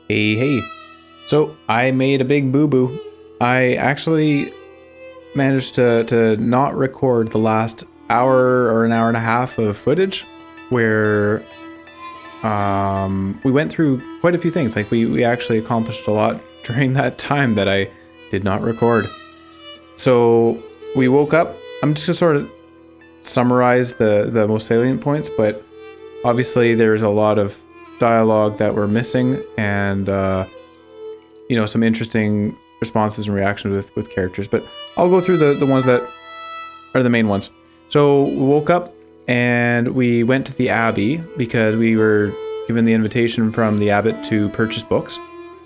Hey. So I made a big boo-boo. I actually managed to not record the last hour or an hour and a half of footage where we went through quite a few things. Like we actually accomplished a lot during that time that I did not record. So we woke up. I'm just gonna sort of summarize the most salient points, but obviously there's a lot of dialogue that we're missing, and some interesting responses and reactions with characters. But I'll go through the ones that are the main ones. So we woke up and we went to the Abbey because we were given the invitation from the abbot to purchase books.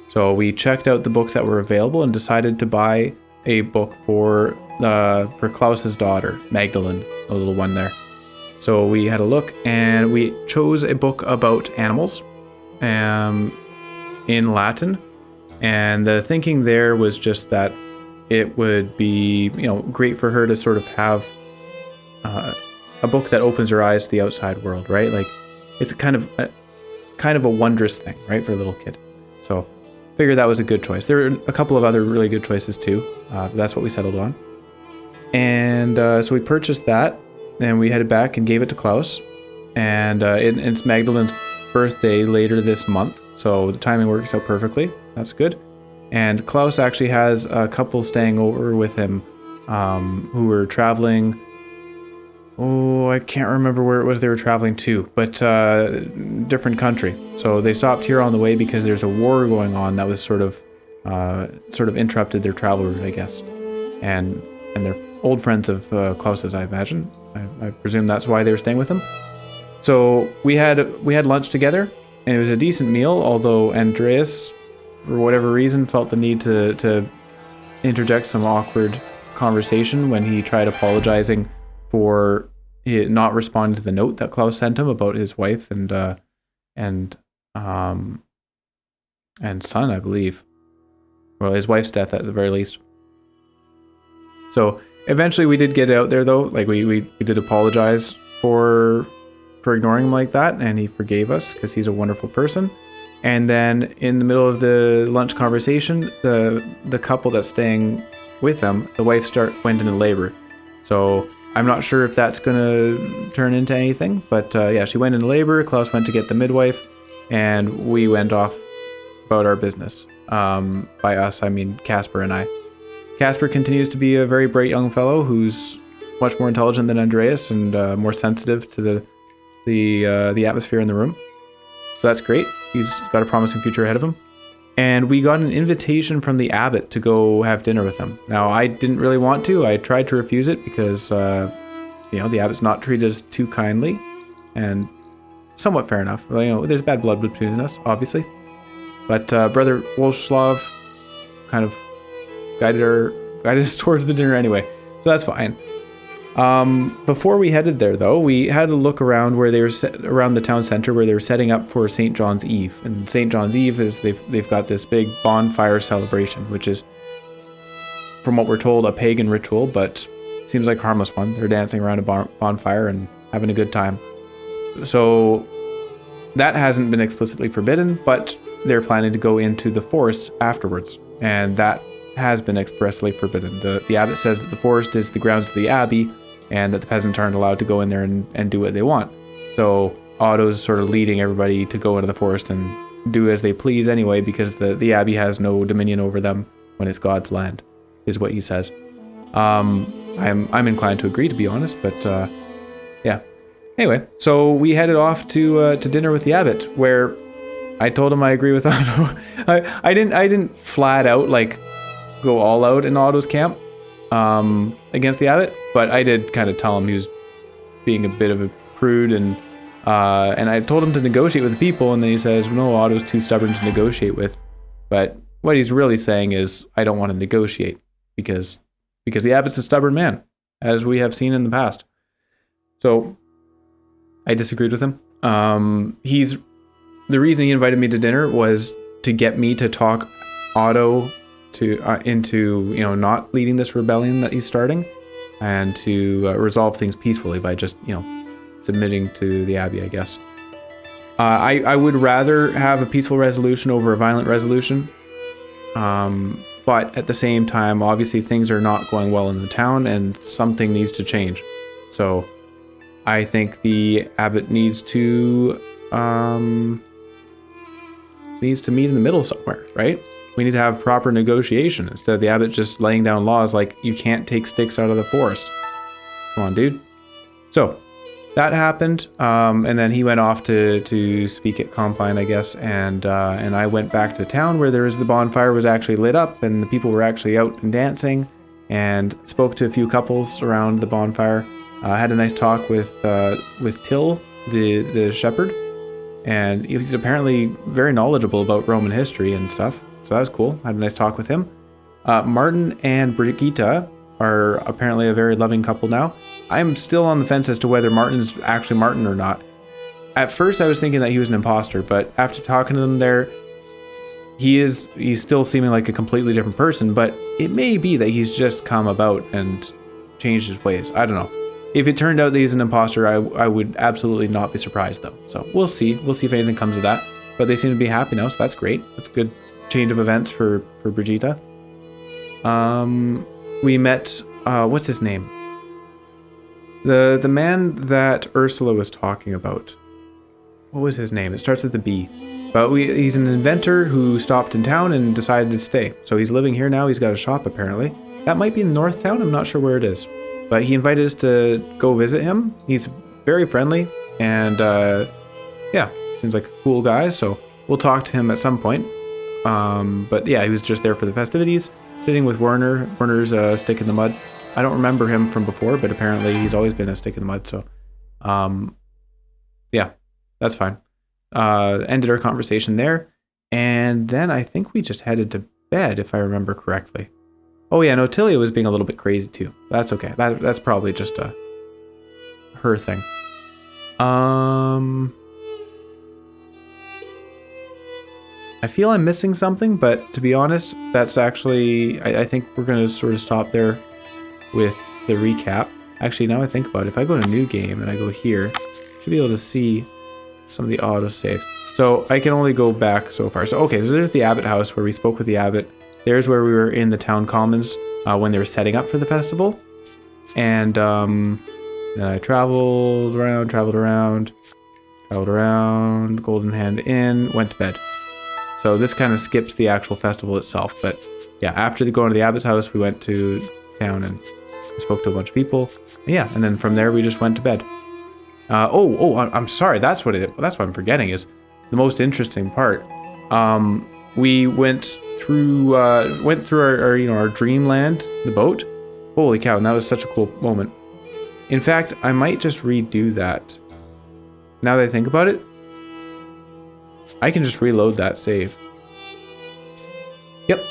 So we checked out the books that were available and decided to buy a book for Klaus's daughter, Magdalene, a little one there. So we had a look and we chose a book about animals in Latin. And the thinking there was just that it would be, great for her to sort of have a book that opens her eyes to the outside world, right? Like it's kind of a wondrous thing, right, for a little kid. So figured that was a good choice. There are a couple of other really good choices too. But that's what we settled on. And so we purchased that, and we headed back and gave it to Klaus. And it's Magdalene's birthday later this month, so the timing works out perfectly. That's good. And Klaus actually has a couple staying over with him who were traveling. Oh, I can't remember where it was they were traveling to, but different country. So they stopped here on the way because there's a war going on that was sort of interrupted their travel route, I guess. And they're old friends of Klaus's, I imagine. I presume that's why they were staying with him. So we had lunch together, and it was a decent meal, although Andreas, for whatever reason, felt the need to interject some awkward conversation when he tried apologizing for not responding to the note that Klaus sent him about his wife and son, I believe. Well, his wife's death at the very least. So eventually we did get out there though. Like we did apologize for ignoring him like that, and he forgave us because he's a wonderful person. And then in the middle of the lunch conversation, the couple that's staying with them, the wife went into labor. So I'm not sure if that's gonna turn into anything, but yeah, she went into labor. Klaus went to get the midwife, and we went off about our business. By us, I mean Casper and I. Casper continues to be a very bright young fellow who's much more intelligent than Andreas and more sensitive to the atmosphere in the room. So that's great. He's got a promising future ahead of him. And we got an invitation from the abbot to go have dinner with him. Now, I didn't really want to. I tried to refuse it because, the abbot's not treated us too kindly. And somewhat fair enough. There's bad blood between us, obviously. But Brother Wolfslav kind of guided us towards the dinner anyway. So that's fine. Before we headed there, though, we had a look around where they were around the town center where they were setting up for St. John's Eve. And St. John's Eve is they've got this big bonfire celebration, which is, from what we're told, a pagan ritual, but seems like a harmless one. They're dancing around a bonfire and having a good time. So that hasn't been explicitly forbidden, but they're planning to go into the forest afterwards, and that has been expressly forbidden. The abbot says that the forest is the grounds of the abbey, and that the peasants aren't allowed to go in there and do what they want. So Otto's sort of leading everybody to go into the forest and do as they please anyway, because the abbey has no dominion over them when it's God's land, is what he says. I'm inclined to agree, to be honest, but yeah. Anyway, so we headed off to dinner with the abbot, where I told him I agree with Otto. I didn't flat out go all out in Otto's camp against the abbot, but I did kind of tell him he was being a bit of a prude, and I told him to negotiate with the people, and then he says, no, Otto's too stubborn to negotiate with. But what he's really saying is, I don't want to negotiate because the abbot's a stubborn man, as we have seen in the past. So I disagreed with him. The reason he invited me to dinner was to get me to talk Otto into not leading this rebellion that he's starting, and to resolve things peacefully by just submitting to the abbey, I guess. I would rather have a peaceful resolution over a violent resolution. But at the same time, obviously things are not going well in the town and something needs to change. So I think the abbot needs to meet in the middle somewhere, right? We need to have proper negotiation instead of the abbot just laying down laws like you can't take sticks out of the forest. Come on, dude. So that happened, and then he went off to speak at Compline, I guess, and I went back to the town where the bonfire was actually lit up and the people were actually out and dancing, and spoke to a few couples around the bonfire. Had a nice talk with Till, the shepherd, and he's apparently very knowledgeable about Roman history and stuff, so that was cool. Had a nice talk with him. Martin and Brigitta are apparently a very loving couple now. I'm still on the fence as to whether Martin's actually Martin or not. At first I was thinking that he was an imposter, but after talking to them there, he's still seeming like a completely different person, but it may be that he's just come about and changed his ways. I don't know. If it turned out that he's an imposter, I would absolutely not be surprised though. So we'll see. We'll see if anything comes of that. But they seem to be happy now, so that's great. That's a good change of events for Brigitta. We met, what's his name? The man that Ursula was talking about. What was his name? It starts with a B. But he's an inventor who stopped in town and decided to stay. So he's living here now. He's got a shop apparently. That might be in North Town. I'm not sure where it is. But he invited us to go visit him. He's very friendly and yeah, seems like a cool guy. So we'll talk to him at some point. But yeah, he was just there for the festivities, sitting with Werner. Werner's a stick in the mud. I don't remember him from before, but apparently he's always been a stick in the mud. So yeah, that's fine. Ended our conversation there. And then I think we just headed to bed, if I remember correctly. Oh yeah, no, Tilia was being a little bit crazy too. That's okay. That's probably just her thing. I feel I'm missing something, but to be honest, that's actually, I think we're going to sort of stop there with the recap. Actually, now I think about it, if I go to new game and I go here, I should be able to see some of the autosave. So I can only go back so far. So okay, so there's the Abbot house where we spoke with the Abbot. There's where we were in the town commons when they were setting up for the festival. And then I traveled around, Golden Hand Inn, went to bed. So this kind of skips the actual festival itself. But yeah, after going to the Abbot's house, we went to town and spoke to a bunch of people. And yeah, and then from there we just went to bed. I'm sorry. That's what I'm forgetting is the most interesting part. We went through our dreamland, the boat. Holy cow, and that was such a cool moment. In fact, I might just redo that. Now that I think about it, I can just reload that save. Yep.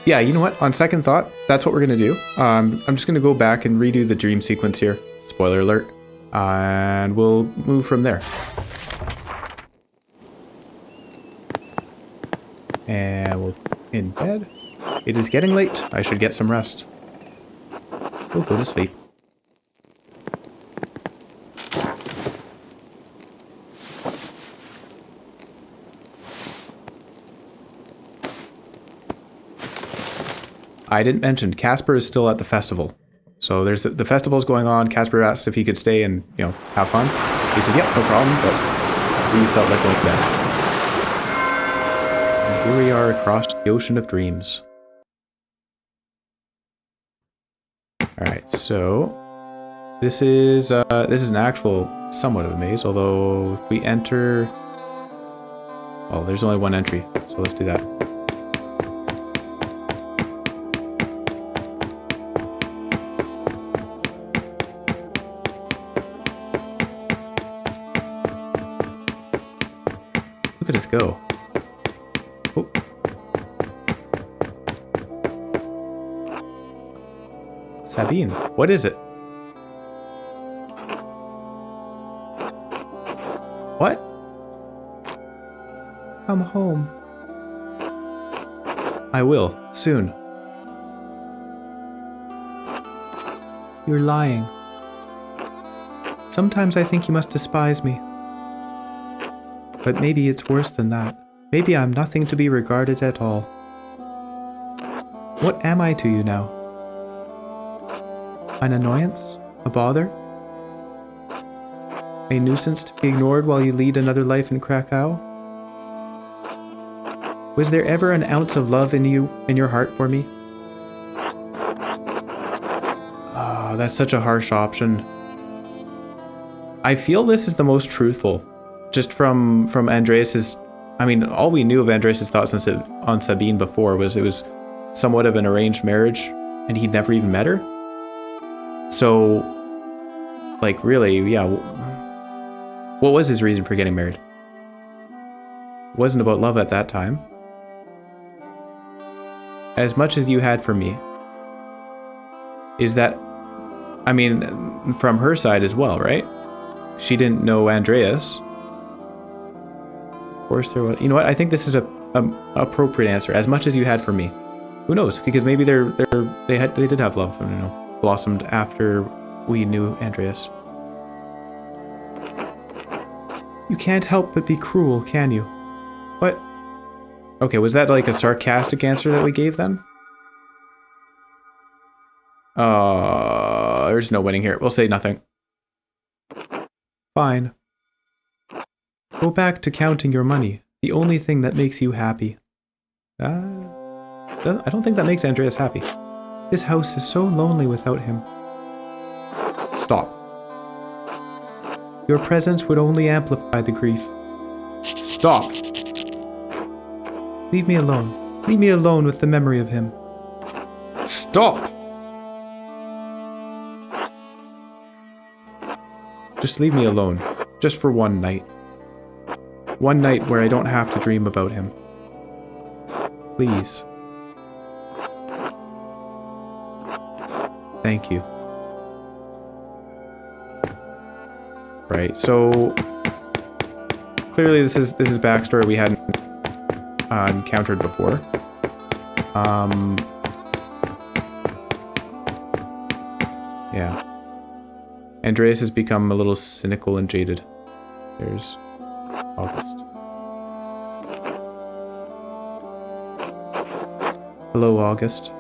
Yeah, you know what? On second thought, that's what we're going to do. I'm just going to go back and redo the dream sequence here. Spoiler alert. And we'll move from there. And we'll in bed. It is getting late. I should get some rest. We'll go to sleep. I didn't mention Casper is still at the festival. So there's the festival's going on. Casper asked if he could stay and, have fun. He said, "Yep, no problem," but we felt like going to bed. And here we are across the ocean of dreams. All right, so this is an actual somewhat of a maze. Although if we enter, well, there's only one entry, so let's do that. Look at us go. Oh. Sabine, what is it? What? Come home. I will, soon. You're lying. Sometimes I think you must despise me. But maybe it's worse than that. Maybe I'm nothing to be regarded at all. What am I to you now? An annoyance? A bother? A nuisance to be ignored while you lead another life in Krakow? Was there ever an ounce of love in your heart for me? Oh, that's such a harsh option. I feel this is the most truthful. Just from Andreas's... I mean, all we knew of Andreas's thoughts on Sabine before was it was somewhat of an arranged marriage, and he'd never even met her. So, like, really, yeah. What was his reason for getting married? It wasn't about love at that time. As much as you had for me. Is that... I mean, from her side as well, right? She didn't know Andreas. Of course there was... You know what? I think this is a appropriate answer. As much as you had for me. Who knows? Because maybe they did have love, you know, blossomed after we knew Andreas. You can't help but be cruel, can you? What? Okay, was that like a sarcastic answer that we gave then? There's no winning here. We'll say nothing. Fine. Go back to counting your money. The only thing that makes you happy. I don't think that makes Andreas happy. This house is so lonely without him. Stop. Your presence would only amplify the grief. Stop. Leave me alone. Leave me alone with the memory of him. Stop. Just leave me alone. Just for one night. One night where I don't have to dream about him. Please. Thank you. Right, so clearly this is backstory we hadn't encountered before. Yeah. Andreas has become a little cynical and jaded. There's August. Hello, August.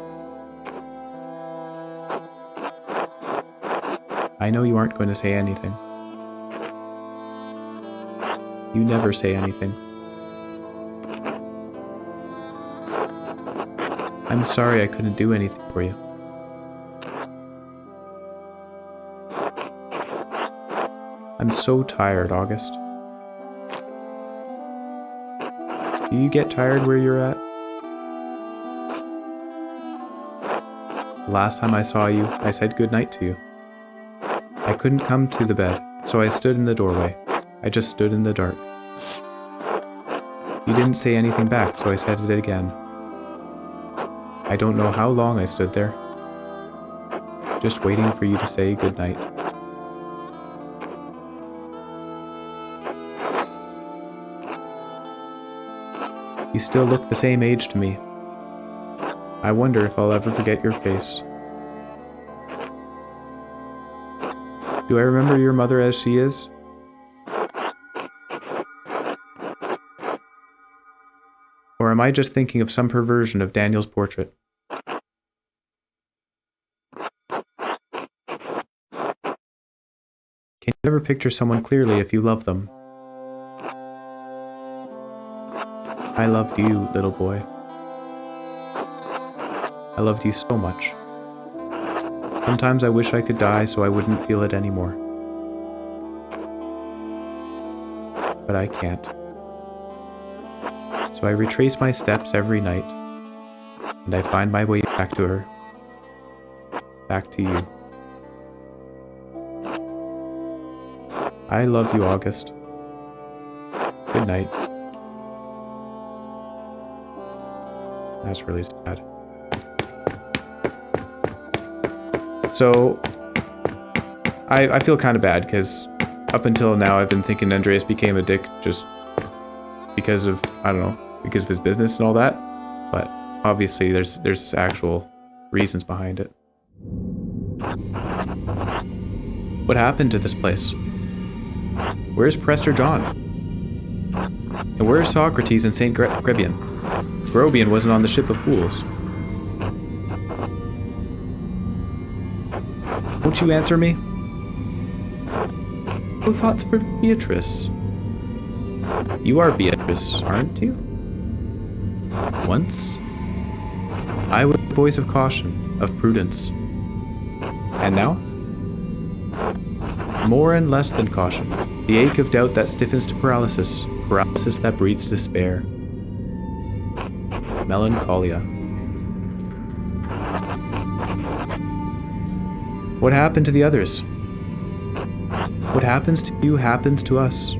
I know you aren't going to say anything. You never say anything. I'm sorry I couldn't do anything for you. I'm so tired, August. Do you get tired where you're at? Last time I saw you, I said goodnight to you. I couldn't come to the bed, so I stood in the doorway. I just stood in the dark. You didn't say anything back, so I said it again. I don't know how long I stood there, just waiting for you to say goodnight. You still look the same age to me. I wonder if I'll ever forget your face. Do I remember your mother as she is? Or am I just thinking of some perversion of Daniel's portrait? Can you ever picture someone clearly if you love them? I loved you, little boy. I loved you so much. Sometimes I wish I could die so I wouldn't feel it anymore. But I can't. So I retrace my steps every night, and I find my way back to her. Back to you. I love you, August. Good night. That's really sad. So, I feel kind of bad, because up until now I've been thinking Andreas became a dick just because of, I don't know, because of his business and all that. But obviously there's actual reasons behind it. What happened to this place? Where's Prester John? And where's Socrates and St. Grebian? Grobian wasn't on the ship of fools. Won't you answer me? No thoughts for Beatrice. You are Beatrice, aren't you? Once, I was the voice of caution, of prudence. And now? More and less than caution. The ache of doubt that stiffens to paralysis. Paralysis that breeds despair. Melancholia. What happened to the others? What happens to you happens to us.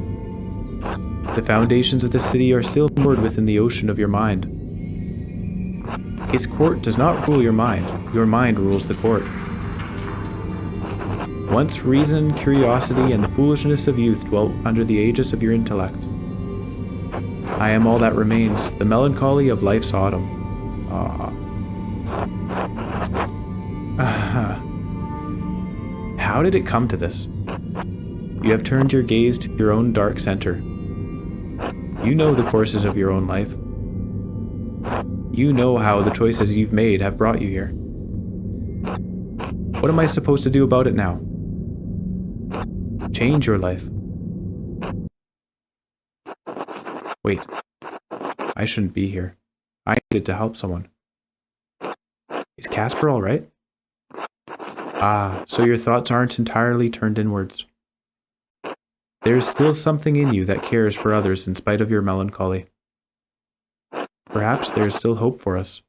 The foundations of this city are still moored within the ocean of your mind. Its court does not rule your mind rules the court. Once reason, curiosity, and the foolishness of youth dwelt under the aegis of your intellect. I am all that remains, the melancholy of life's autumn. How did it come to this? You have turned your gaze to your own dark center. You know the courses of your own life. You know how the choices you've made have brought you here. What am I supposed to do about it now? Change your life. Wait. I shouldn't be here. I needed to help someone. Is Casper all right? Ah, so your thoughts aren't entirely turned inwards. There is still something in you that cares for others in spite of your melancholy. Perhaps there is still hope for us.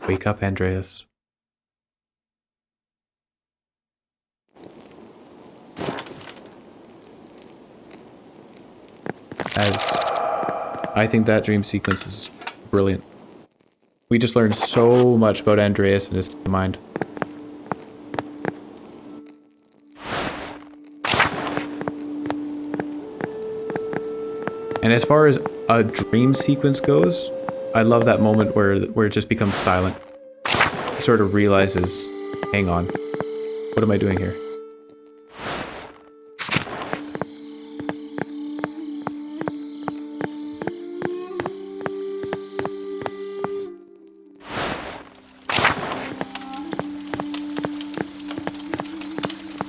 Wake up, Andreas. I think that dream sequence is brilliant. We just learned so much about Andreas and his mind. And as far as a dream sequence goes, I love that moment where it just becomes silent. It sort of realizes, hang on, what am I doing here?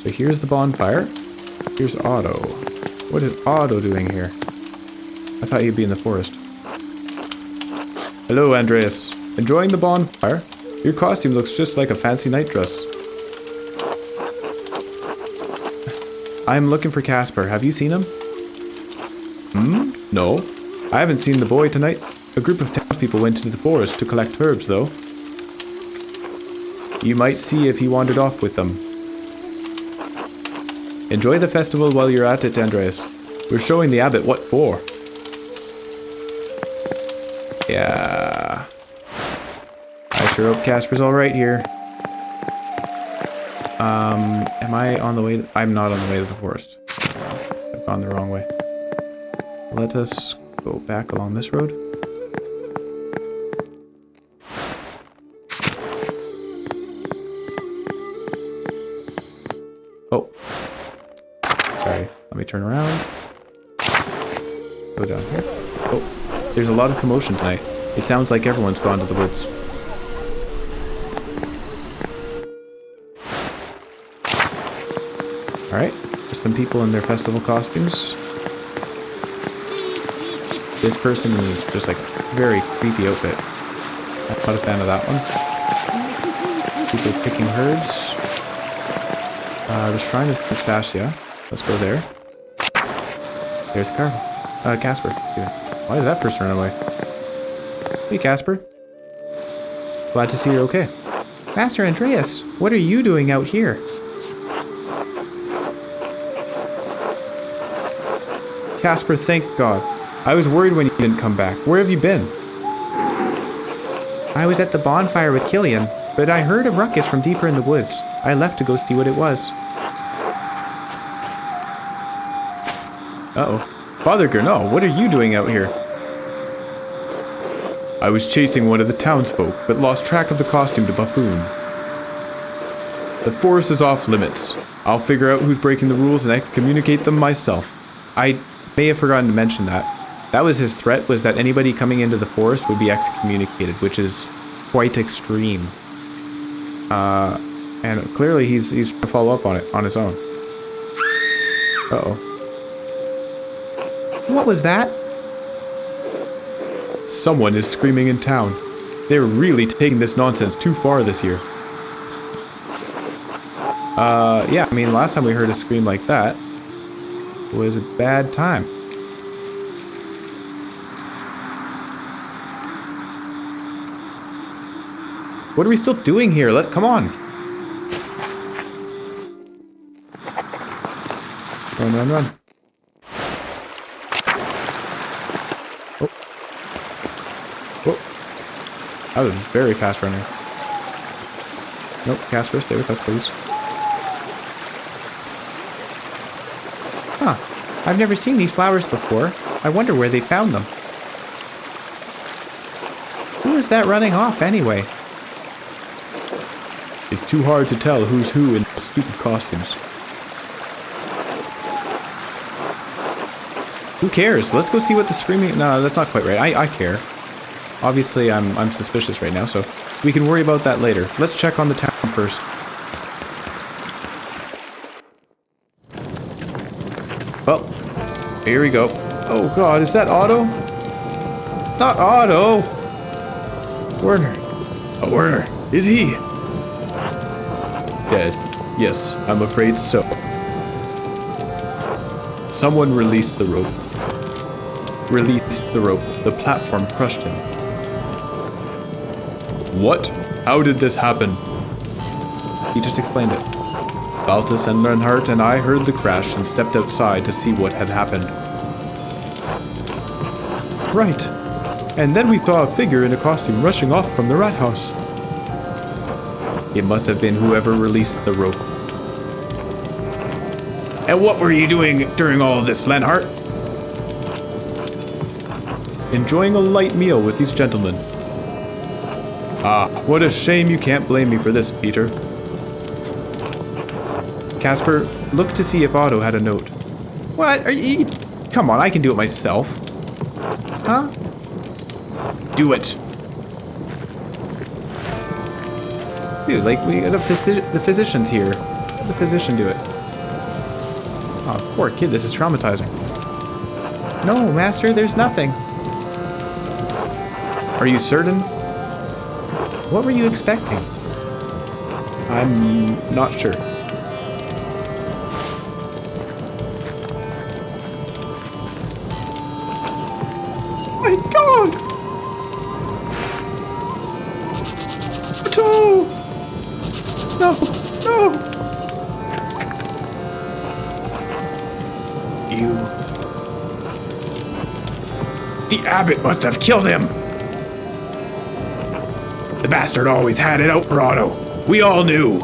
So here's the bonfire. Here's Otto. What is Otto doing here? I thought he'd be in the forest. Hello, Andreas. Enjoying the bonfire? Your costume looks just like a fancy night dress. I'm looking for Casper. Have you seen him? No. I haven't seen the boy tonight. A group of townspeople went into the forest to collect herbs, though. You might see if he wandered off with them. Enjoy the festival while you're at it, Andreas. We're showing the abbot what for. Yeah. I sure hope Casper's alright here. Am I on the way? I'm not on the way to the forest. I've gone the wrong way. Let us go back along this road. Oh. Sorry. Let me turn around. Go down here. Oh. There's a lot of commotion tonight. It sounds like everyone's gone to the woods. Alright, there's some people in their festival costumes. This person is just like a very creepy outfit. I'm not a fan of that one. People picking herbs. The Shrine of Pistacia. Let's go there. There's Casper. Yeah. Why did that person run away? Hey, Casper. Glad to see you're okay. Master Andreas, what are you doing out here? Casper, thank God. I was worried when you didn't come back. Where have you been? I was at the bonfire with Killian, but I heard a ruckus from deeper in the woods. I left to go see what it was. Uh-oh. Father Gernot, what are you doing out here? I was chasing one of the townsfolk, but lost track of the costume to buffoon. The forest is off limits. I'll figure out who's breaking the rules and excommunicate them myself. I may have forgotten to mention that. That was his threat, was that anybody coming into the forest would be excommunicated, which is quite extreme. And clearly he's going to follow up on it on his own. Uh-oh. What was that? Someone is screaming in town. They're really taking this nonsense too far this year. Yeah, I mean, last time we heard a scream like that was a bad time. What are we still doing here? Come on. Run, run, run. Oh. Whoa. That was very fast running. Nope, Casper, stay with us, please. Huh. I've never seen these flowers before. I wonder where they found them. Who is that running off, anyway? It's too hard to tell who's who in stupid costumes. Who cares? Let's go see what the screaming... No, that's not quite right. I care. Obviously, I'm suspicious right now, so we can worry about that later. Let's check on the town first. Well, here we go. Oh god, is that Otto? Not Otto! Werner. Oh, Werner. Is he? Dead. Yes, I'm afraid so. Someone released the rope. Released the rope. The platform crushed him. What? How did this happen? He just explained it. Baltus and Leonhardt and I heard the crash and stepped outside to see what had happened. Right. And then we saw a figure in a costume rushing off from the rat house. It must have been whoever released the rope. And what were you doing during all of this, Leonhardt? Enjoying a light meal with these gentlemen. Ah, what a shame you can't blame me for this, Peter. Casper, look to see if Otto had a note. What? Are you... Come on, I can do it myself. Huh? Do it. Dude, like, the physician's here. Let the physician do it. Oh, poor kid, this is traumatizing. No, Master, there's nothing. Are you certain? What were you expecting? I'm not sure. My God! Otto! No! No! You... The abbot must have killed him! The bastard always had it out for Otto. We all knew.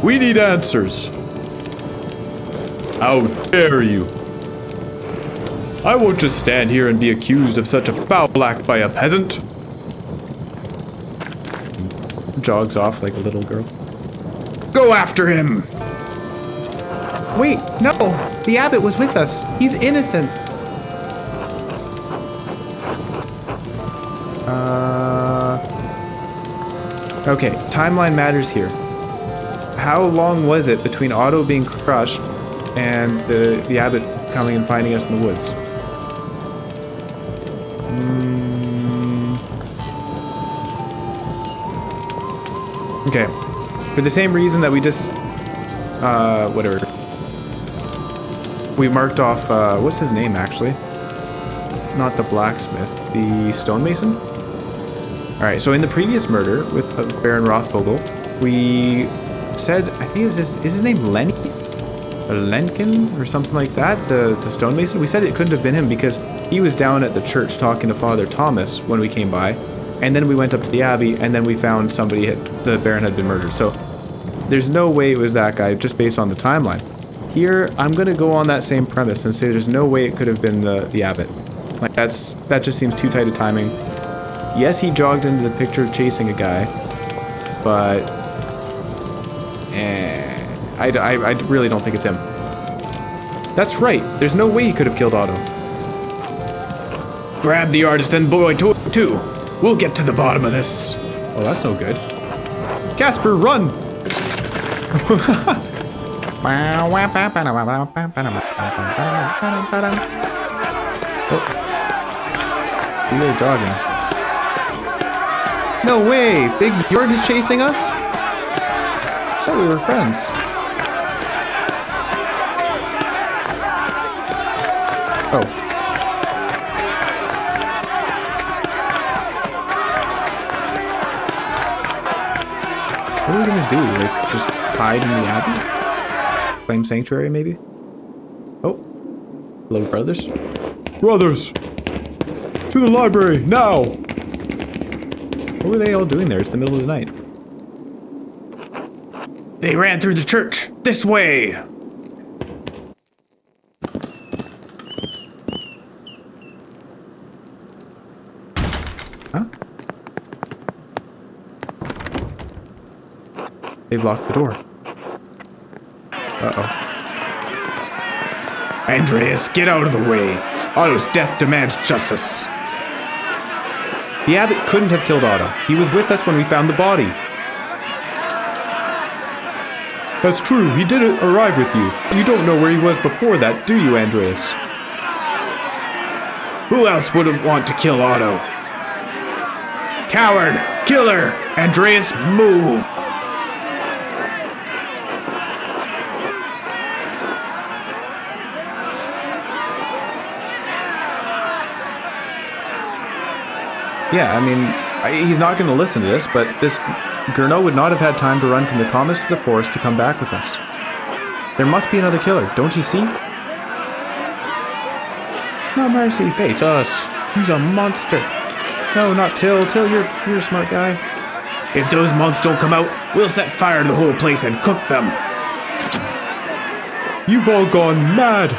We need answers. How dare you? I won't just stand here and be accused of such a foul act by a peasant. Jogs off like a little girl. Go after him! Wait, no! The abbot was with us. He's innocent. Okay, timeline matters here. How long was it between Otto being crushed and the abbot coming and finding us in the woods? Okay, for the same reason that we just, whatever. We marked off, what's his name actually? Not the blacksmith, the stonemason? Alright, so in the previous murder with Baron Rothvogel, we said, I think is his name Lenny? Or Lenkin? Or something like that? The stonemason? We said it couldn't have been him because he was down at the church talking to Father Thomas when we came by. And then we went up to the abbey and then we found the Baron had been murdered. So there's no way it was that guy just based on the timeline. Here, I'm going to go on that same premise and say there's no way it could have been the abbot. Like that just seems too tight a timing. Yes, he jogged into the picture chasing a guy, but I really don't think it's him. That's right. There's no way he could have killed Otto. Grab the artist and boy too. We'll get to the bottom of this. Oh, that's no good. Casper, run! Oh. We are jogging. No way! Big Jorg is chasing us? I thought we were friends. Oh. What are we gonna do? Like, just hide in the abbey? Claim sanctuary, maybe? Oh. Hello, brothers. Brothers! To the library, now! What were they all doing there? It's the middle of the night. They ran through the church. This way! Huh? They've locked the door. Uh-oh. Andreas, get out of the way. Otto's death demands justice. The abbot couldn't have killed Otto. He was with us when we found the body. That's true. He did arrive with you. You don't know where he was before that, do you, Andreas? Who else wouldn't want to kill Otto? Coward! Killer! Andreas, move! Yeah, I mean, he's not going to listen to this, but this Gurno would not have had time to run from the commons to the forest to come back with us. There must be another killer, don't you see? No mercy, face us. He's a monster. No, not Till. Till, you're a smart guy. If those monks don't come out, we'll set fire to the whole place and cook them. You've all gone mad.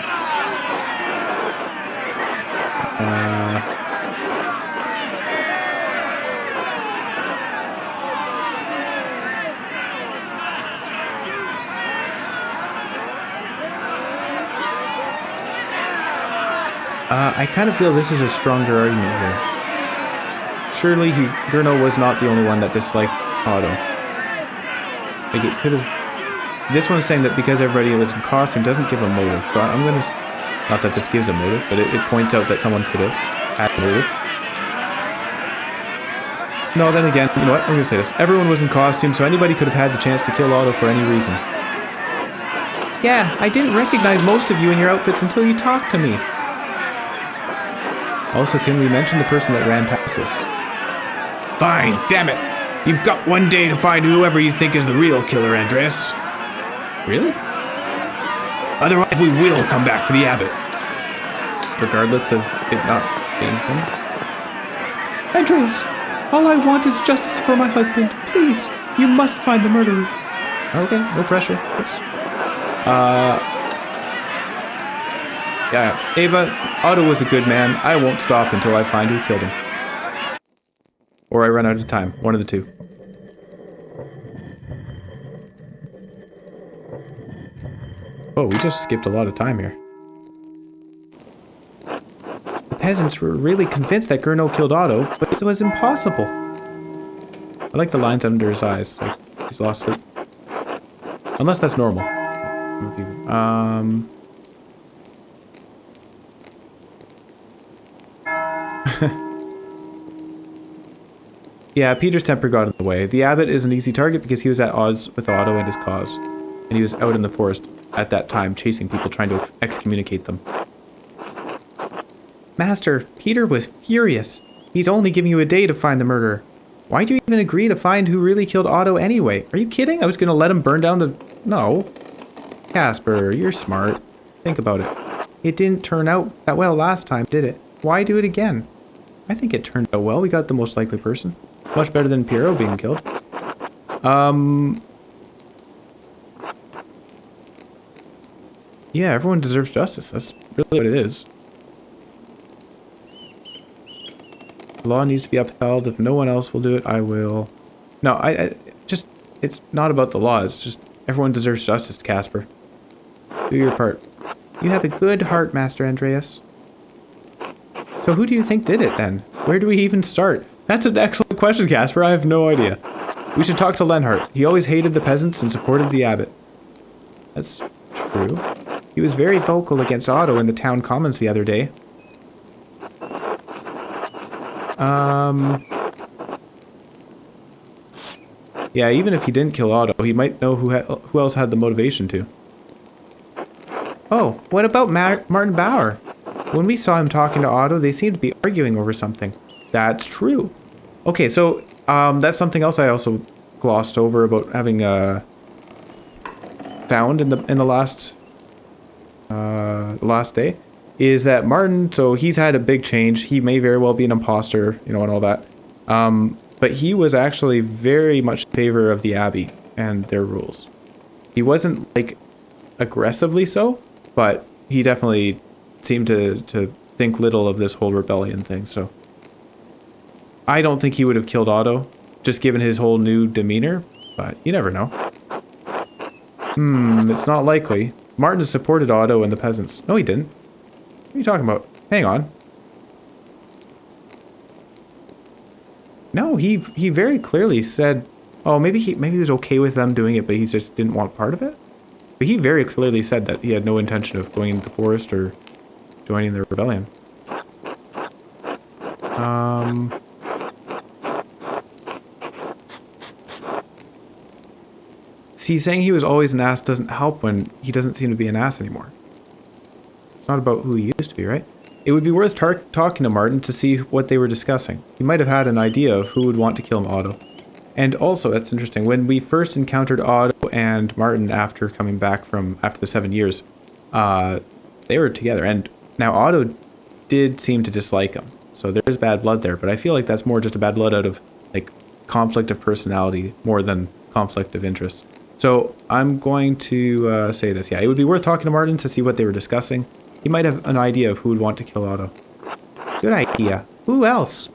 I kind of feel this is a stronger argument here. Surely Gurno was not the only one that disliked Otto. Like, it could have... This one's saying that because everybody was in costume doesn't give a motive. So I'm gonna... Not that this gives a motive, but it points out that someone could have had a motive. No, then again, you know what? I'm gonna say this. Everyone was in costume, so anybody could have had the chance to kill Otto for any reason. Yeah, I didn't recognize most of you in your outfits until you talked to me. Also, can we mention the person that ran past us? Fine, damn it. You've got one day to find whoever you think is the real killer, Andreas. Really? Otherwise, we will come back for the abbot. Regardless of it not being him? Andreas, all I want is justice for my husband. Please, you must find the murderer. Okay, no pressure. Yeah, Ava, Otto was a good man. I won't stop until I find who killed him. Or I run out of time. One of the two. Oh, we just skipped a lot of time here. The peasants were really convinced that Gurno killed Otto, but it was impossible. I like the lines under his eyes. Like, he's lost sleep. Unless that's normal. Yeah, Peter's temper got in the way. The abbot is an easy target because he was at odds with Otto and his cause. And he was out in the forest at that time chasing people trying to excommunicate them. Master, Peter was furious. He's only giving you a day to find the murderer. Why'd you even agree to find who really killed Otto anyway? Are you kidding? I was gonna let him burn down the... No. Casper, you're smart. Think about it. It didn't turn out that well last time, did it? Why do it again? I think it turned out well. We got the most likely person. Much better than Piero being killed. Yeah, everyone deserves justice. That's really what it is. The law needs to be upheld. If no one else will do it, I will. No, I just... It's not about the law. It's just... Everyone deserves justice, Casper. Do your part. You have a good heart, Master Andreas. So who do you think did it then? Where do we even start? That's an excellent question, Casper. I have no idea. We should talk to Lenhart. He always hated the peasants and supported the abbot. That's true. He was very vocal against Otto in the town commons the other day. Yeah, even if he didn't kill Otto, he might know who else had the motivation to. Oh, what about Martin Bauer? When we saw him talking to Otto, they seemed to be arguing over something. That's true. Okay, so that's something else I also glossed over about having found in the last day, is that Martin. So he's had a big change. He may very well be an imposter, you know, and all that. But he was actually very much in favor of the Abbey and their rules. He wasn't like aggressively so, but he definitely seemed to think little of this whole rebellion thing. So I don't think he would have killed Otto, just given his whole new demeanor, but you never know. It's not likely. Martin supported Otto and the peasants. No, he didn't. What are you talking about? Hang on. No, he very clearly said, oh, maybe he was okay with them doing it, but he just didn't want part of it. But he very clearly said that he had no intention of going into the forest or joining the rebellion. See, saying he was always an ass doesn't help when he doesn't seem to be an ass anymore. It's not about who he used to be, right? It would be worth talking to Martin to see what they were discussing. He might have had an idea of who would want to kill Otto. And also, that's interesting, when we first encountered Otto and Martin after coming back after the 7 years, they were together. And now Otto did seem to dislike him. So there's bad blood there, but I feel like that's more just a bad blood out of like conflict of personality more than conflict of interest. So I'm going to say this. Yeah, it would be worth talking to Martin to see what they were discussing. He might have an idea of who would want to kill Otto. Good idea. Who else?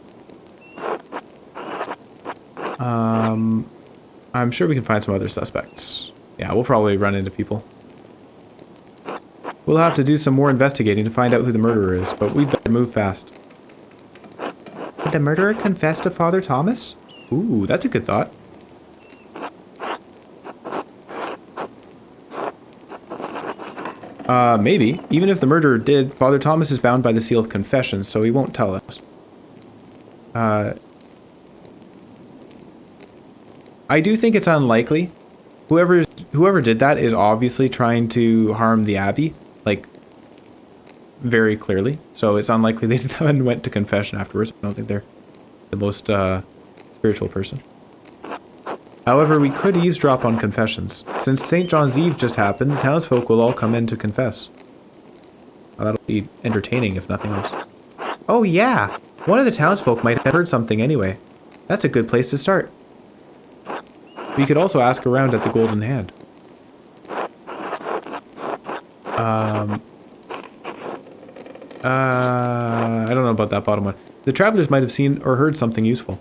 I'm sure we can find some other suspects. Yeah, we'll probably run into people. We'll have to do some more investigating to find out who the murderer is, but we'd better move fast. Did the murderer confess to Father Thomas? Ooh, that's a good thought. Maybe. Even if the murderer did, Father Thomas is bound by the seal of confession, so he won't tell us. I do think it's unlikely. Whoever did that is obviously trying to harm the Abbey, like, very clearly. So it's unlikely they then went to confession afterwards. I don't think they're the most spiritual person. However, we could eavesdrop on confessions. Since St. John's Eve just happened, the townsfolk will all come in to confess. Well, that'll be entertaining, if nothing else. Oh yeah, one of the townsfolk might have heard something anyway. That's a good place to start. We could also ask around at the Golden Hand. I don't know about that bottom one. The travelers might have seen or heard something useful.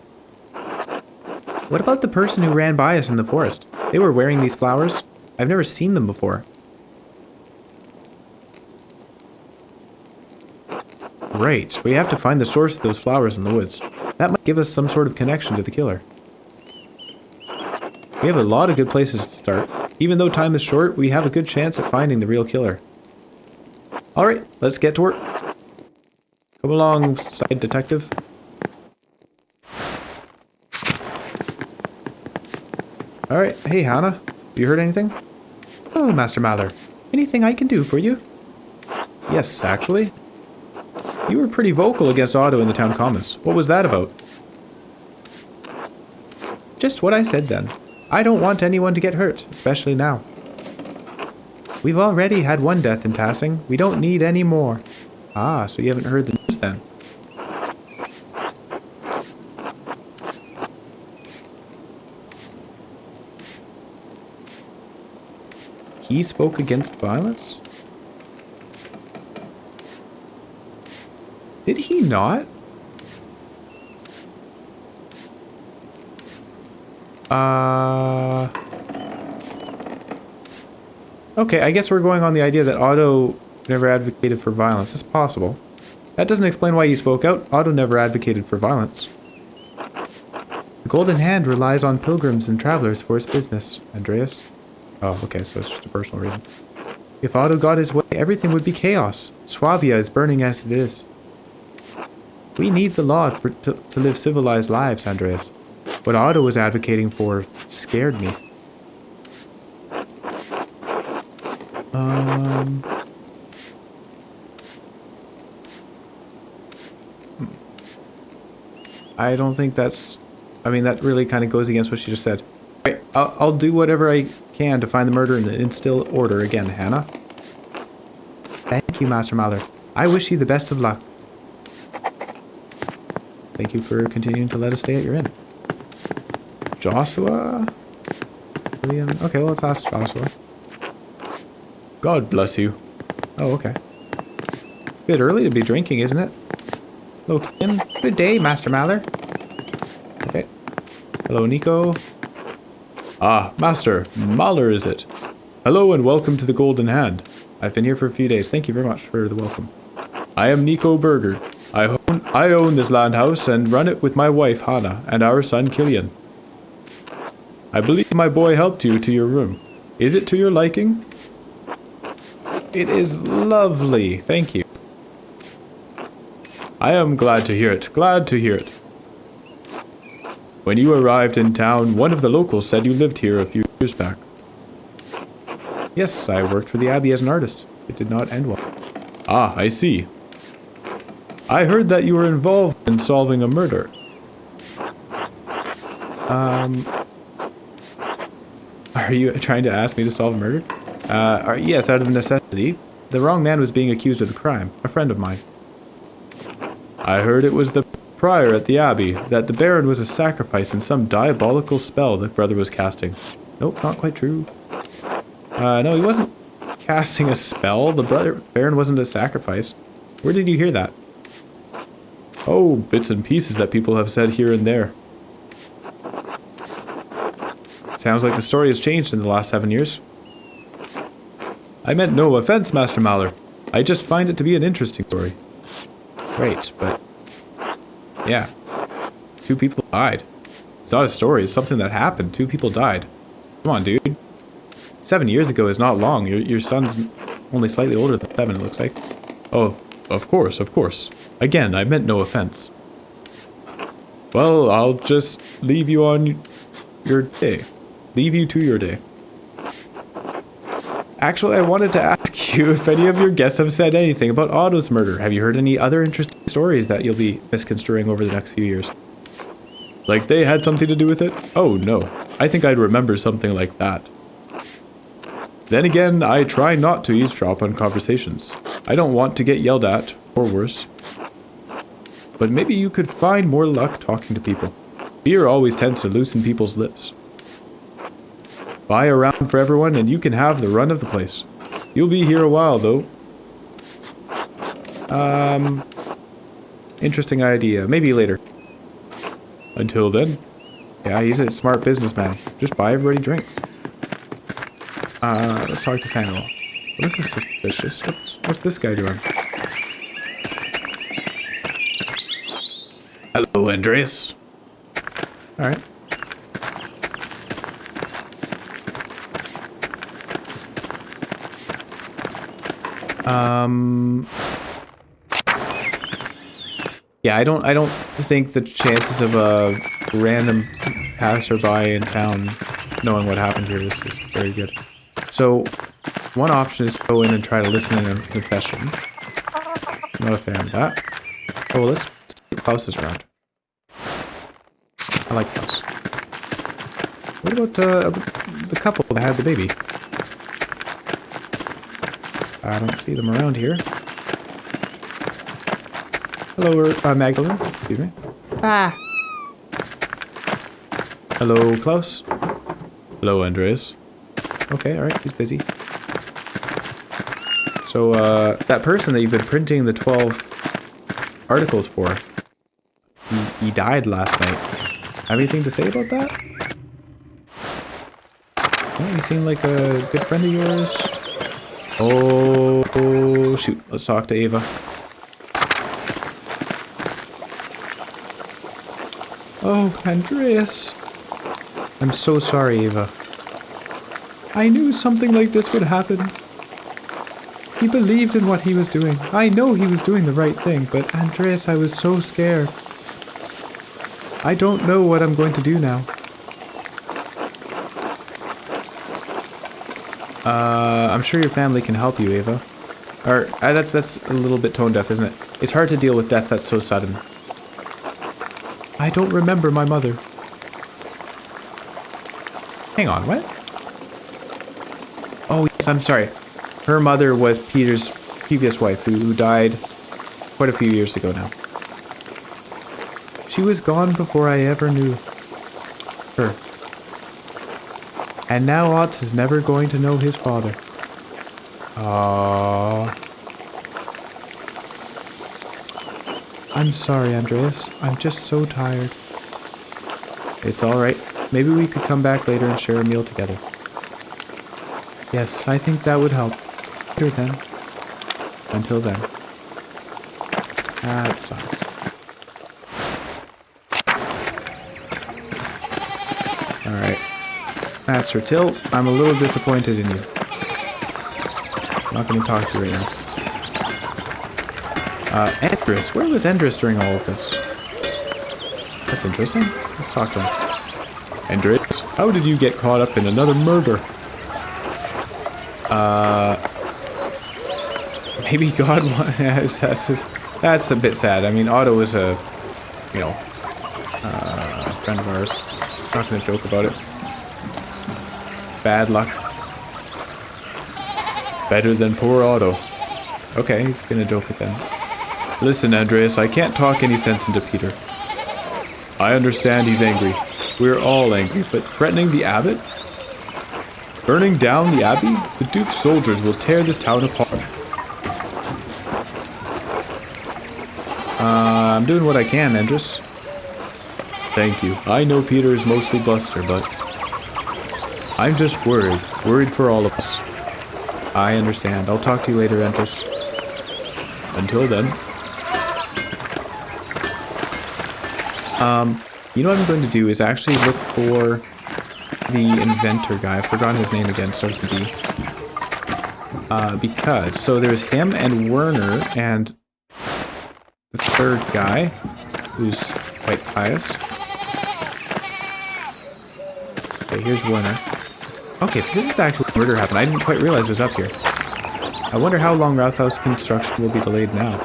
What about the person who ran by us in the forest? They were wearing these flowers. I've never seen them before. Right, we have to find the source of those flowers in the woods. That might give us some sort of connection to the killer. We have a lot of good places to start. Even though time is short, we have a good chance at finding the real killer. Alright, let's get to work. Come along, side detective. Alright, hey Hannah, you heard anything? Oh, Master Mallow. Anything I can do for you? Yes, actually. You were pretty vocal against Otto in the town commons. What was that about? Just what I said then. I don't want anyone to get hurt, especially now. We've already had one death in passing. We don't need any more. Ah, so you haven't heard the news then? He spoke against violence? Did he not? Okay, I guess we're going on the idea that Otto never advocated for violence. That's possible. That doesn't explain why he spoke out. Otto never advocated for violence. The Golden Hand relies on pilgrims and travelers for its business, Andreas. Oh, okay, so it's just a personal reason. If Otto got his way, everything would be chaos. Swabia is burning as it is. We need the law to live civilized lives, Andreas. What Otto was advocating for scared me. I don't think that's... I mean, that really kind of goes against what she just said. Right, I'll do whatever I can to find the murder and instill order again, Hannah. Thank you, Master Mallard. I wish you the best of luck. Thank you for continuing to let us stay at your inn. Joshua? William? Okay, well, let's ask Joshua. God bless you. Oh, okay. Bit early to be drinking, isn't it? Hello, Kim. Good day, Master Mallard. Okay. Hello, Nico. Ah, Master, Mahler is it? Hello and welcome to the Golden Hand. I've been here for a few days. Thank you very much for the welcome. I am Nico Berger. I own this land house and run it with my wife Hannah and our son Killian. I believe my boy helped you to your room. Is it to your liking? It is lovely. Thank you. I am glad to hear it. Glad to hear it. When you arrived in town, one of the locals said you lived here a few years back. Yes, I worked for the Abbey as an artist. It did not end well. Ah, I see. I heard that you were involved in solving a murder. Are you trying to ask me to solve a murder? Yes, out of necessity. The wrong man was being accused of the crime. A friend of mine. I heard it was the prior at the Abbey, that the Baron was a sacrifice in some diabolical spell that brother was casting. Nope, not quite true. No, he wasn't casting a spell. The Baron wasn't a sacrifice. Where did you hear that? Oh, bits and pieces that people have said here and there. Sounds like the story has changed in the last 7 years. I meant no offense, Master Mallard. I just find it to be an interesting story. Great, but... yeah. 2 people died. It's not a story, it's something that happened. 2 people died. Come on, dude. 7 years ago is not long. Your son's only slightly older than 7, it looks like. Oh, of course, of course. Again, I meant no offense. Well, I'll just leave you on your day. Leave you to your day. Actually, I wanted to ask you if any of your guests have said anything about Otto's murder. Have you heard any other interesting stories that you'll be misconstruing over the next few years? Like they had something to do with it? Oh, no. I think I'd remember something like that. Then again, I try not to eavesdrop on conversations. I don't want to get yelled at, or worse. But maybe you could find more luck talking to people. Fear always tends to loosen people's lips. Buy around for everyone and you can have the run of the place. You'll be here a while, though. Interesting idea. Maybe later. Until then. Yeah, he's a smart businessman. Just buy everybody drinks. Let's talk to Samuel. Well, this is suspicious. What's this guy doing? Hello, Andreas. Alright. Yeah, I don't think the chances of a random passerby in town knowing what happened here is very good. So, one option is to go in and try to listen in a confession. Not a fan of that. Oh, well, let's see if Klaus is around. I like Klaus. What about the couple that had the baby? I don't see them around here. Hello, Magdalene. Excuse me. Ah. Hello, Klaus. Hello, Andreas. Okay, alright, he's busy. So, that person that you've been printing the 12 articles for, he died last night. Have anything to say about that? Well, he seemed like a good friend of yours. Oh, shoot. Let's talk to Ava. Oh, Andreas. I'm so sorry, Ava. I knew something like this would happen. He believed in what he was doing. I know he was doing the right thing, but Andreas, I was so scared. I don't know what I'm going to do now. I'm sure your family can help you, Ava. Or, that's a little bit tone deaf, isn't it? It's hard to deal with death that's so sudden. I don't remember my mother. Hang on, what? Oh, yes, I'm sorry. Her mother was Peter's previous wife, who died quite a few years ago now. She was gone before I ever knew her. And now Otts is never going to know his father. Aww. I'm sorry, Andreas. I'm just so tired. It's alright. Maybe we could come back later and share a meal together. Yes, I think that would help. Later then. Until then. That sucks. Alright. Master Till, I'm a little disappointed in you. I'm not going to talk to you right now. Endris. Where was Endris during all of this? That's interesting. Let's talk to him. Endris, how did you get caught up in another murder? Maybe God has... That's a bit sad. I mean, Otto is a... You know... friend of ours. Not going to joke about it. Bad luck. Better than poor Otto. Okay, he's gonna joke it then. Listen, Andreas, I can't talk any sense into Peter. I understand he's angry. We're all angry, but threatening the abbot? Burning down the abbey? The Duke's soldiers will tear this town apart. I'm doing what I can, Andres. Thank you. I know Peter is mostly bluster, but... I'm just worried. Worried for all of us. I understand. I'll talk to you later, Andres. Until then. You know what I'm going to do is actually look for the inventor guy. I've forgotten his name again, starts with B. Because, so there's him and Werner and the third guy, who's quite pious. Okay, here's Werner. Okay, so this is actually murder happened. I didn't quite realize it was up here. I wonder how long Rathaus construction will be delayed now.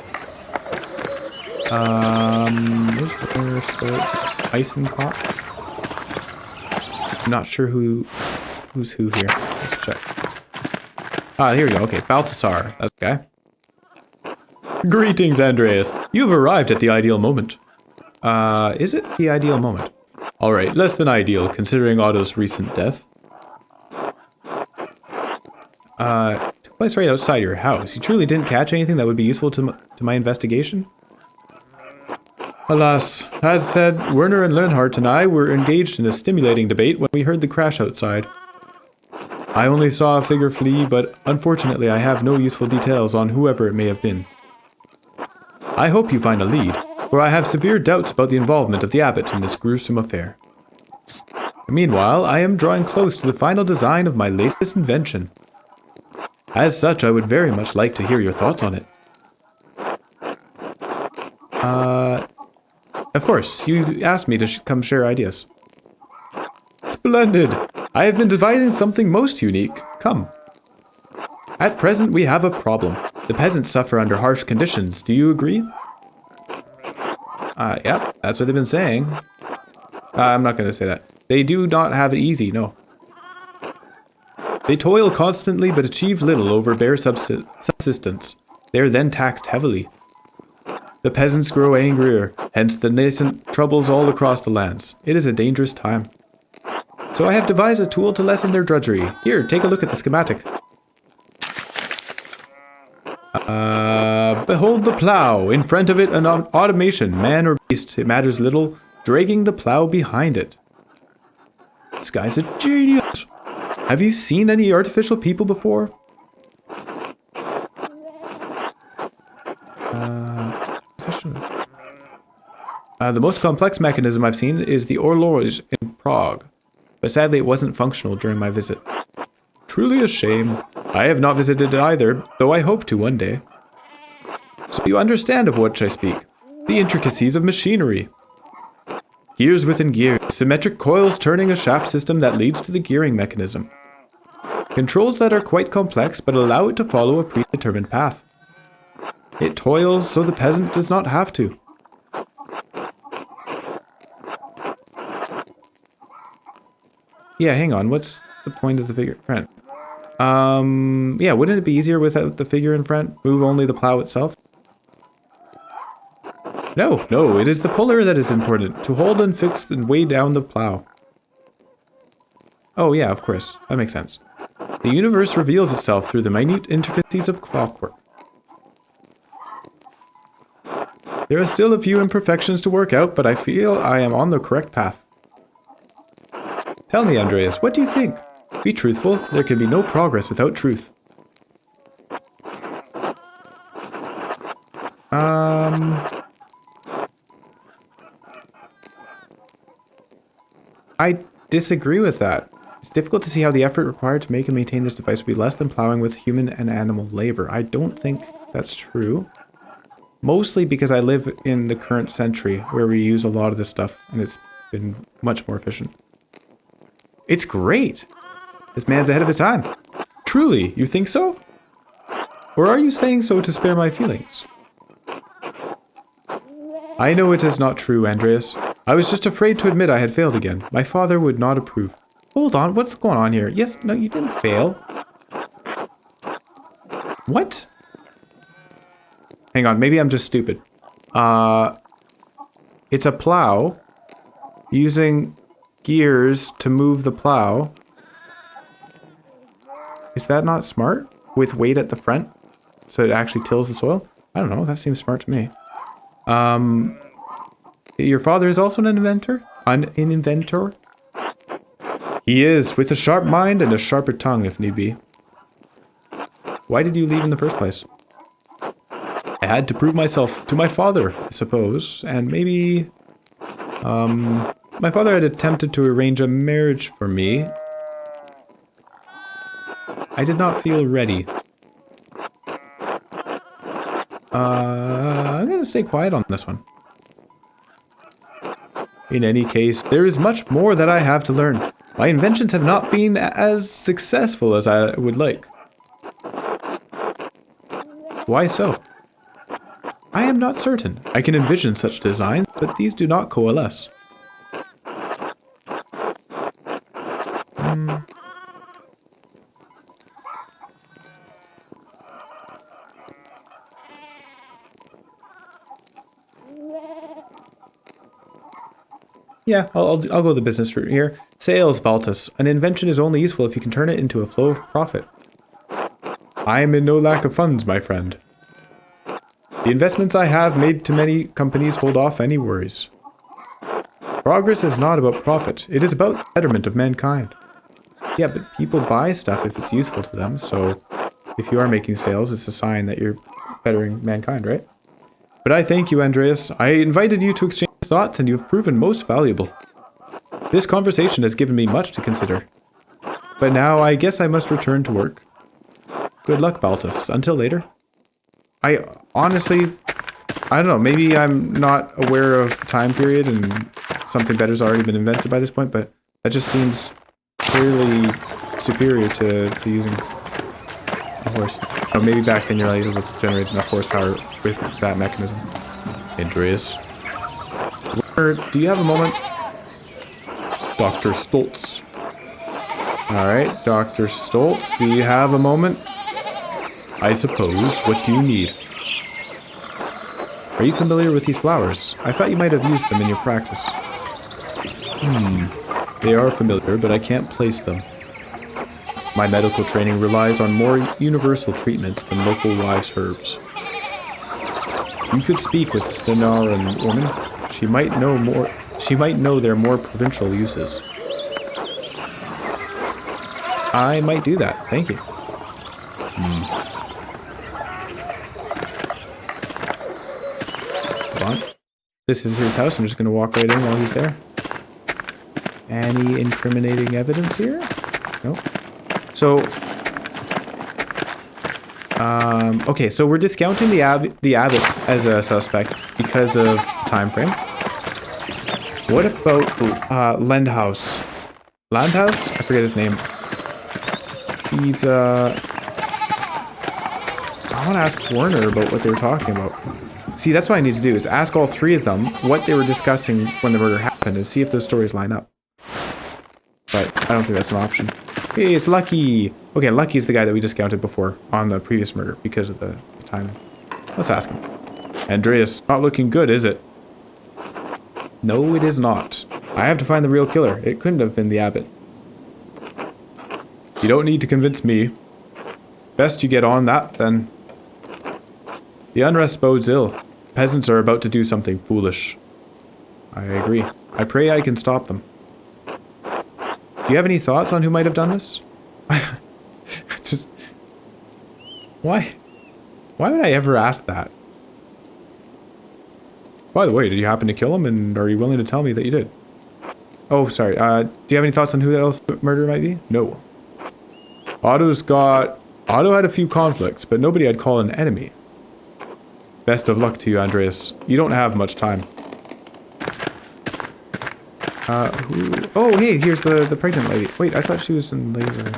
Where's Werner starts? Eisenkopf? I'm not sure who's who here. Let's check. Ah, here we go. Okay, Balthasar. That's the guy. Greetings, Andreas. You've arrived at the ideal moment. Is it the ideal moment? Alright, less than ideal, considering Otto's recent death. Took place right outside your house. You truly didn't catch anything that would be useful to my investigation? Alas, as said, Werner and Leonhardt and I were engaged in a stimulating debate when we heard the crash outside. I only saw a figure flee, but unfortunately I have no useful details on whoever it may have been. I hope you find a lead, for I have severe doubts about the involvement of the abbot in this gruesome affair. Meanwhile, I am drawing close to the final design of my latest invention. As such, I would very much like to hear your thoughts on it. Of course, you asked me to come share ideas. Splendid! I have been devising something most unique. Come. At present, we have a problem. The peasants suffer under harsh conditions. Do you agree? Yeah, that's what they've been saying. I'm not going to say that. They do not have it easy, no. They toil constantly but achieve little over bare subsistence. They are then taxed heavily. The peasants grow angrier, hence the nascent troubles all across the lands. It is a dangerous time. So I have devised a tool to lessen their drudgery. Here, take a look at the schematic. Behold the plow. In front of it, an automation, man or beast, it matters little, dragging the plow behind it. This guy's a genius. Have you seen any artificial people before? The most complex mechanism I've seen is the horloge in Prague, but sadly it wasn't functional during my visit. Truly a shame. I have not visited it either, though I hope to one day. So you understand of what I speak. The intricacies of machinery. Gears within gears, symmetric coils turning a shaft system that leads to the gearing mechanism. Controls that are quite complex but allow it to follow a predetermined path. It toils so the peasant does not have to. Yeah, hang on, what's the point of the figure in front? Yeah, wouldn't it be easier without the figure in front? Move only the plow itself? No, it is the puller that is important. To hold and fix and weigh down the plow. Oh yeah, of course. That makes sense. The universe reveals itself through the minute intricacies of clockwork. There are still a few imperfections to work out, but I feel I am on the correct path. Tell me, Andreas, what do you think? Be truthful. There can be no progress without truth. I disagree with that. It's difficult to see how the effort required to make and maintain this device would be less than plowing with human and animal labor. I don't think that's true. Mostly because I live in the current century where we use a lot of this stuff and it's been much more efficient. It's great! This man's ahead of his time. Truly, you think so? Or are you saying so to spare my feelings? I know it is not true, Andreas. I was just afraid to admit I had failed again. My father would not approve. Hold on, what's going on here? Yes, no, you didn't fail. What? Hang on, maybe I'm just stupid. It's a plow using gears to move the plow. Is that not smart? With weight at the front? So it actually tills the soil? I don't know, that seems smart to me. Your father is also an inventor? An inventor? He is, with a sharp mind and a sharper tongue if need be. Why did you leave in the first place? I had to prove myself to my father, I suppose, and maybe... my father had attempted to arrange a marriage for me. I did not feel ready. I'm gonna stay quiet on this one. In any case, there is much more that I have to learn. My inventions have not been as successful as I would like. Why so? I am not certain. I can envision such designs, but these do not coalesce. Yeah, I'll go the business route here. Sales, Baltus. An invention is only useful if you can turn it into a flow of profit. I am in no lack of funds, my friend. The investments I have made to many companies hold off any worries. Progress is not about profit. It is about the betterment of mankind. Yeah, but people buy stuff if it's useful to them, so if you are making sales, it's a sign that you're bettering mankind, right? But I thank you, Andreas. I invited you to exchange thoughts, and you have proven most valuable. This conversation has given me much to consider. But now I guess I must return to work. Good luck, Baltus. Until later. I honestly, I don't know, maybe I'm not aware of the time period and something better's already been invented by this point, but that just seems clearly superior to using a horse. Or maybe back then you're not able to generate enough horsepower with that mechanism. Andreas. Do you have a moment? Dr. Stoltz. Alright, Dr. Stoltz, do you have a moment? I suppose. What do you need? Are you familiar with these flowers? I thought you might have used them in your practice. They are familiar, but I can't place them. My medical training relies on more universal treatments than local wise herbs. You could speak with a Stenaran woman. She might know more. She might know their more provincial uses. I might do that. Thank you. Hold on. This is his house. I'm just going to walk right in while he's there. Any incriminating evidence here? Nope. So, okay, so we're discounting the abbot as a suspect because of time frame. What about Landhaus? Landhaus? I forget his name. He's I want to ask Werner about what they were talking about. See, that's what I need to do, is ask all three of them what they were discussing when the murder happened and see if those stories line up. But I don't think that's an option. Hey, it's Lucky! Okay, Lucky's the guy that we discounted before on the previous murder because of the timing. Let's ask him. Andreas, not looking good, is it? No, it is not. I have to find the real killer. It couldn't have been the abbot. You don't need to convince me. Best you get on that, then. The unrest bodes ill. Peasants are about to do something foolish. I agree. I pray I can stop them. Do you have any thoughts on who might have done this? Just... Why? Why would I ever ask that? By the way, did you happen to kill him, and are you willing to tell me that you did? Oh, sorry. Do you have any thoughts on who else the murderer might be? No. Otto had a few conflicts, but nobody I'd call an enemy. Best of luck to you, Andreas. You don't have much time. Oh, hey, here's the pregnant lady. Wait, I thought she was in labor.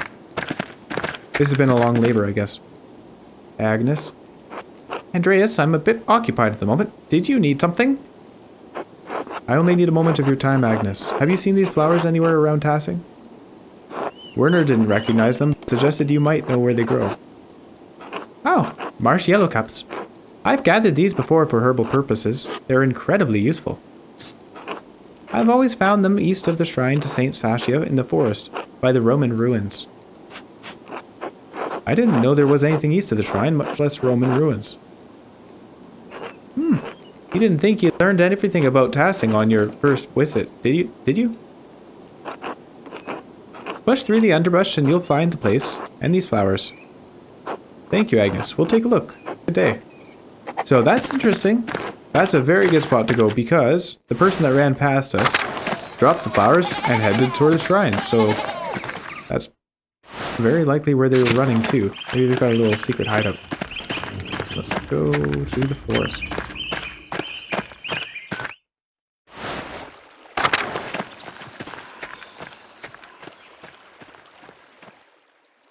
This has been a long labor, I guess. Agnes? Andreas, I'm a bit occupied at the moment. Did you need something? I only need a moment of your time, Agnes. Have you seen these flowers anywhere around Tassing? Werner didn't recognize them, but suggested you might know where they grow. Oh, marsh yellowcaps. I've gathered these before for herbal purposes. They're incredibly useful. I've always found them east of the shrine to Saint Saskia in the forest, by the Roman ruins. I didn't know there was anything east of the shrine, much less Roman ruins. You didn't think you learned everything about Tassing on your first visit, did you? Push through the underbrush and you'll find the place, and these flowers. Thank you, Agnes. We'll take a look. Good day. So that's interesting. That's a very good spot to go because the person that ran past us dropped the flowers and headed toward the shrine. So that's very likely where they were running to. Maybe they've got a little secret hideout. Let's go through the forest.